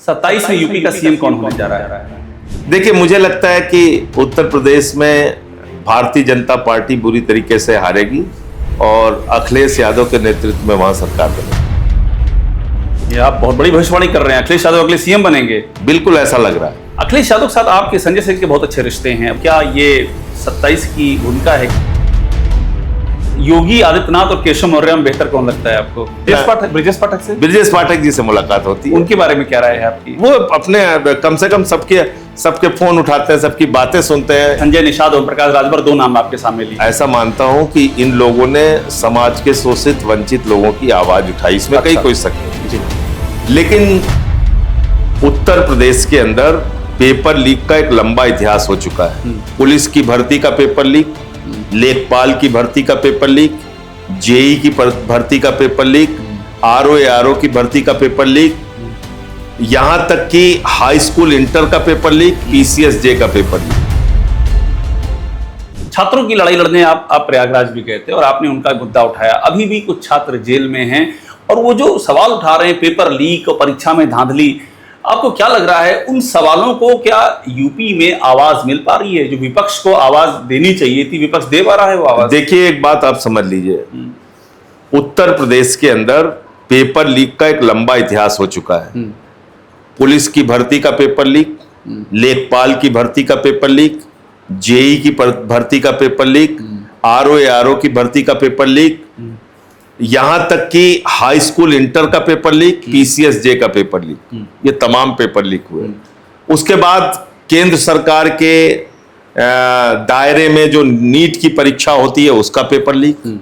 27 में यूपी का सीएम कौन होने जा रहा है? देखिए, मुझे लगता है कि उत्तर प्रदेश में भारतीय जनता पार्टी बुरी तरीके से हारेगी और अखिलेश यादव के नेतृत्व में वहां सरकार बनेगी। ये आप बहुत बड़ी भविष्यवाणी कर रहे हैं, अखिलेश यादव अगले सीएम बनेंगे? बिल्कुल ऐसा लग रहा है। अखिलेश यादव के साथ आपके संजय सिंह के बहुत अच्छे रिश्ते हैं, क्या ये 27 की भूमिका है? योगी आदित्यनाथ और केशव मौर्य में बेहतर कौन लगता है आपको? ब्रिजेश पाठक जी से मुलाकात होती है, उनके बारे में क्या राय है आपकी? वो अपने कम से कम सबके फोन उठाते हैं, सबकी बातें सुनते हैं। संजय निषाद और प्रकाश राजभर, दो नाम आपके सामने लिए। ऐसा मानता हूं कि इन लोगों ने समाज के शोषित वंचित लोगों की आवाज उठाई, इसमें कहीं कोई शक नहीं। लेकिन उत्तर प्रदेश के अंदर पेपर लीक का एक लंबा इतिहास हो चुका है। पुलिस की भर्ती का पेपर लीक, लेखपाल की भर्ती का पेपर लीक, जेई की भर्ती का पेपर लीक, आरओ की भर्ती का पेपर लीक, यहां तक कि हाई स्कूल इंटर का पेपर लीक, पीसीएसजे का पेपर लीक। छात्रों की लड़ाई लड़ने आप प्रयागराज भी गए थे और आपने उनका मुद्दा उठाया। अभी भी कुछ छात्र जेल में हैं और वो जो सवाल उठा रहे हैं, पेपर लीक और परीक्षा में धांधली, आपको क्या लग रहा है उन सवालों को क्या यूपी में आवाज मिल पा रही है? जो विपक्ष को आवाज देनी चाहिए थी, विपक्ष दे पा रहा है वो आवाज? देखिए, एक बात आप समझ लीजिए, उत्तर प्रदेश के अंदर पेपर लीक का एक लंबा इतिहास हो चुका है। पुलिस की भर्ती का पेपर लीक, लेखपाल की भर्ती का पेपर लीक, जेई की भर्ती का पेपर लीक, आरओ की भर्ती का पेपर लीक, यहां तक कि हाई स्कूल इंटर का पेपर लीक, पीसीएसजे का पेपर लीक, ये तमाम पेपर लीक हुए। उसके बाद केंद्र सरकार के दायरे में जो नीट की परीक्षा होती है उसका पेपर लीक।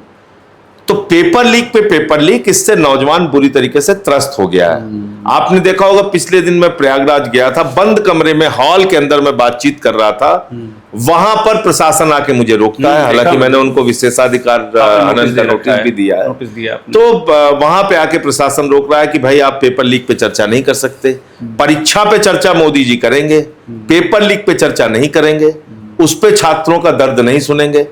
तो पेपर लीक पे पेपर लीक, इससे नौजवान बुरी तरीके से त्रस्त हो गया है। आपने देखा होगा, पिछले दिन मैं प्रयागराज गया था, बंद कमरे में हॉल के अंदर मैं बातचीत कर रहा था, वहां पर प्रशासन आके मुझे रोकता है। हालांकि मैंने उनको विशेषाधिकार अनंत का नोटिस भी दिया है, तो वहां पे आके प्रशासन रोक रहा है कि भाई आप पेपर लीक पे चर्चा नहीं कर सकते, परीक्षा पे चर्चा मोदी जी करेंगे, पेपर लीक पे चर्चा नहीं करेंगे, उस पे छात्रों का दर्द नहीं सुनेंगे।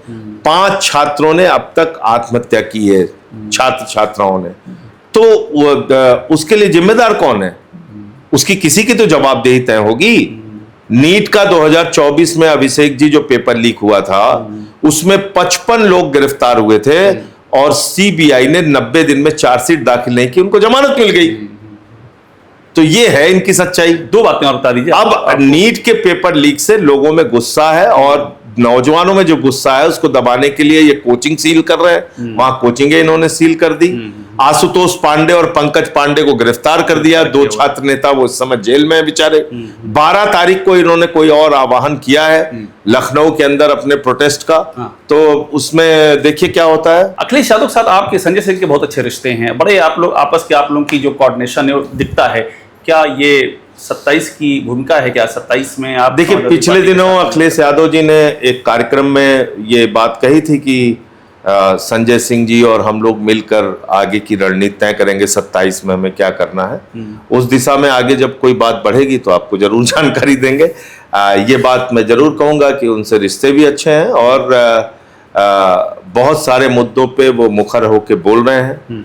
5 छात्रों ने अब तक आत्महत्या की है, छात्र छात्राओं ने। तो उसके लिए जिम्मेदार कौन है? उसकी किसी की तो जवाबदेही तय होगी। नीट का 2024 में अभिषेक जी जो पेपर लीक हुआ था, उसमें 55 लोग गिरफ्तार हुए थे और सीबीआई ने 90 दिन में चार्जशीट दाखिल नहीं की, उनको जमानत मिल गई। तो ये है इनकी सच्चाई। 2 बातें और बता दीजिए। अब नीट के पेपर लीक से लोगों में गुस्सा है और नौजवानों में जो गुस्सा है उसको दबाने के लिए ये कोचिंग सील कर रहे हैं। वहां कोचिंगें इन्होंने सील कर दी। आशुतोष पांडे और पंकज पांडे को गिरफ्तार कर दिया, 2 छात्र नेता, वो इस समय जेल में है बेचारे। 12 तारीख को इन्होंने कोई और आह्वान किया है लखनऊ के अंदर अपने प्रोटेस्ट का, तो उसमें देखिए क्या होता है। अखिलेश यादव के साथ आपके संजय सिंह के बहुत अच्छे रिश्ते हैं, बड़े आप लोग आपस के, आप लोगों की जो कोऑर्डिनेशन है वो दिखता है। क्या ये 27 की भूमिका है? क्या 27 में आप? देखिए, पिछले दिनों अखिलेश यादव जी ने एक कार्यक्रम में ये बात कही थी कि संजय सिंह जी और हम लोग मिलकर आगे की रणनीति तय करेंगे 27 में हमें क्या करना है। उस दिशा में आगे जब कोई बात बढ़ेगी तो आपको जरूर जानकारी देंगे। ये बात मैं जरूर कहूँगा कि उनसे रिश्ते भी अच्छे हैं और बहुत सारे मुद्दों पे वो मुखर होकर बोल रहे हैं।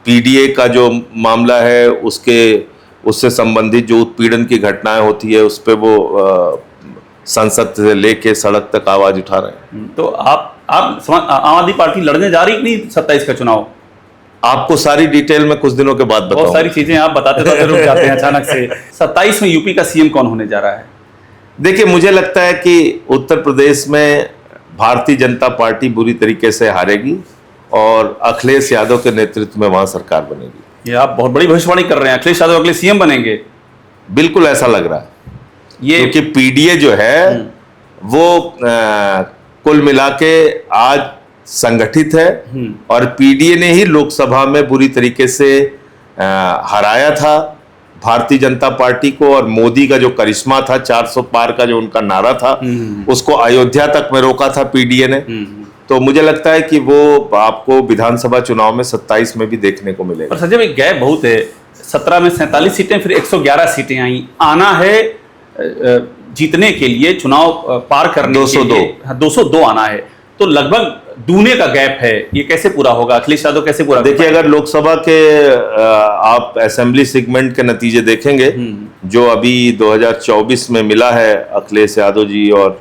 पीडीए का जो मामला है, उससे संबंधित जो उत्पीड़न की घटनाएं होती है, उस पे वो संसद से लेके सड़क तक आवाज उठा रहे हैं। तो आप आम आदमी पार्टी लड़ने जा रही है नहीं 27 का चुनाव? आपको सारी डिटेल में कुछ दिनों के बाद बताऊंगा। बहुत सारी चीजें आप बताते रुक जाते हैं अचानक से। 27 में यूपी का सीएम कौन होने जा रहा है? देखिए, मुझे लगता है कि उत्तर प्रदेश में भारतीय जनता पार्टी बुरी तरीके से हारेगी और अखिलेश यादव के नेतृत्व में वहां सरकार बनेगी। ये आप बहुत बड़ी भविष्यवाणी कर रहे हैं, अखिलेश यादव अगले सीएम बनेंगे? बिल्कुल ऐसा लग रहा है। ये क्योंकि पीडीए जो है वो कुल मिला के आज संगठित है और पीडीए ने ही लोकसभा में बुरी तरीके से हराया था भारतीय जनता पार्टी को, और मोदी का जो करिश्मा था, 400 पार का जो उनका नारा था, उसको अयोध्या तक में रोका था पीडीए ने। तो मुझे लगता है कि वो आपको विधानसभा चुनाव में 27 में भी देखने को मिलेगा। पर संजय भाई, गैप बहुत है, 17 में 47 सीटें, फिर 111 सीटें आई। आना है जीतने के लिए, चुनाव पार करने 202 के लिए 202 आना है। तो लगभग दूने का गैप है, ये कैसे पूरा होगा? अखिलेश यादव कैसे पूरा? देखिए, अगर लोकसभा के आप असेंबली सेगमेंट के नतीजे देखेंगे जो अभी 2024 में मिला है अखिलेश यादव जी और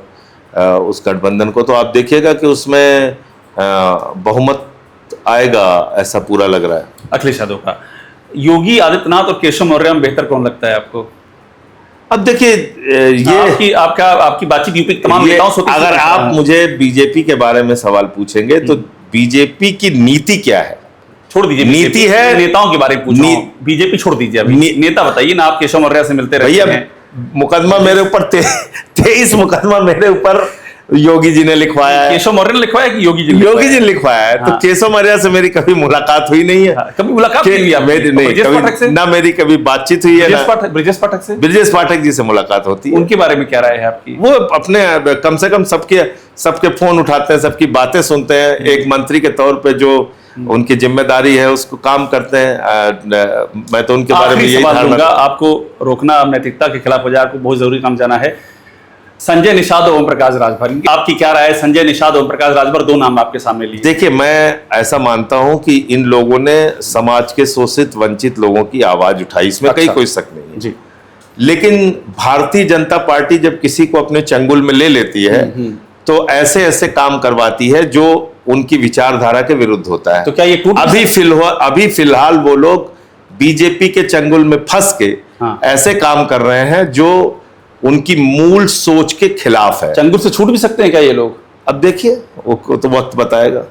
उस गठबंधन को, तो आप देखिएगा कि उसमें बहुमत आएगा, ऐसा पूरा लग रहा है अखिलेश यादव का। योगी आदित्यनाथ और केशव मौर्य में बेहतर कौन लगता है आपको? अब देखिए, ये आपकी बातचीत यूपी के तमाम नेताओं से, अगर आप मुझे बीजेपी के बारे में सवाल पूछेंगे तो बीजेपी की नीति क्या है? छोड़ दीजिए, नीति है, नेताओं के बारे में पूछ रहा हूं। बीजेपी छोड़ दीजिए, अभी नेता बताइए ना। आप केशव मौर्य से मिलते रहते हैं। मुकदमा मेरे ऊपर 23 मुकदमा मेरे ऊपर योगी जी ने लिखवाया है। केशव मौर्य ने लिखवाया कि योगी जी ने लिखवाया है? तो केशव मौर्य से मेरी कभी मुलाकात हुई नहीं है। कभी मुलाकात नहीं हुई मेरी? नहीं, कभी ना मेरी कभी बातचीत हुई है। ब्रजेश पाठक से? ब्रजेश पाठक जी से मुलाकात होती है। उनके बारे में क्या राय है आपकी? वो अपने कम से कम सबके फोन उठाते हैं, सबकी बातें सुनते हैं, एक मंत्री के तौर पे जो उनकी जिम्मेदारी है उसको काम करते हैं। मैं तो उनके बारे में यही धारणा। आपको रोकना नैतिकता के खिलाफ हो जाए, आपको बहुत जरूरी काम जाना है। संजय निषाद और ओम प्रकाश राजभर, आपकी क्या राय है? संजय निषाद और ओम प्रकाश राजभर, दो नाम आपके सामने लिए। देखिए, मैं ऐसा मानता हूं कि इन लोगों ने समाज के शोषित वंचित लोगों की आवाज उठाई, इसमें कोई शक नहीं है जी। लेकिन भारतीय जनता पार्टी जब किसी को अपने चंगुल में ले लेती है तो ऐसे ऐसे काम करवाती है जो उनकी विचारधारा के विरुद्ध होता है। तो क्या ये अभी फिलहाल वो लोग बीजेपी के चंगुल में फंस के ऐसे काम कर रहे हैं जो उनकी मूल सोच के खिलाफ है। चंगुल से छूट भी सकते हैं क्या ये लोग? अब देखिए, वो तो वक्त बताएगा।